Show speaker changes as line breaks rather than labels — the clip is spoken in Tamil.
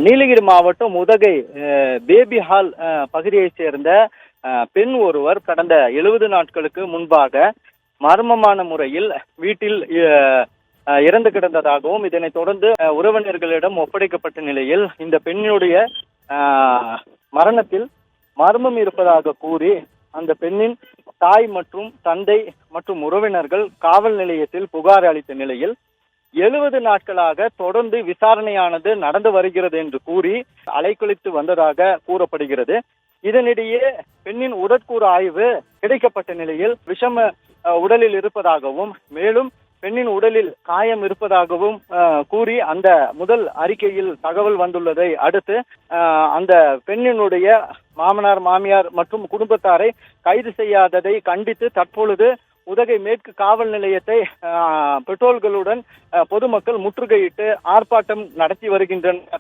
நீலகிரி மாவட்டம் உதகை பேபி ஹால் பகுதியைச் சேர்ந்த பெண் ஒருவர் கடந்த 70 நாட்களுக்கு முன்பாக மர்மமான முறையில் வீட்டில் இறந்து கிடந்ததாகவும் இதனைத் தொடர்ந்து உறவினர்களிடம் ஒப்படைக்கப்பட்ட நிலையில் இந்த பெண்ணுடைய மரணத்தில் மர்மம் இருப்பதாக கூறி அந்த பெண்ணின் தாய் மற்றும் தந்தை மற்றும் உறவினர்கள் காவல் நிலையத்தில் புகார் அளித்த நிலையில் 70 நாட்களாக தொடர்ந்து விசாரணையானது நடந்து வருகிறது என்று கூறி அலைக்கழித்து வந்ததாக கூறப்படுகிறது. இதனிடையே பெண்ணின் உடற்கூறு ஆய்வு கிடைக்கப்பட்ட நிலையில் விஷம உடலில் இருப்பதாகவும் மேலும் பெண்ணின் உடலில் காயம் இருப்பதாகவும் கூறி அந்த முதல் அறிக்கையில் தகவல் வந்துள்ளதை அடுத்து அந்த பெண்ணினுடைய மாமனார் மாமியார் மற்றும் குடும்பத்தாரை கைது செய்யாததை கண்டித்து தற்பொழுது உதகை மேற்கு காவல் நிலையத்தை பெட்ரோல்களுடன் பொதுமக்கள் முற்றுகையிட்டு ஆர்ப்பாட்டம் நடத்தி வருகின்றனர்.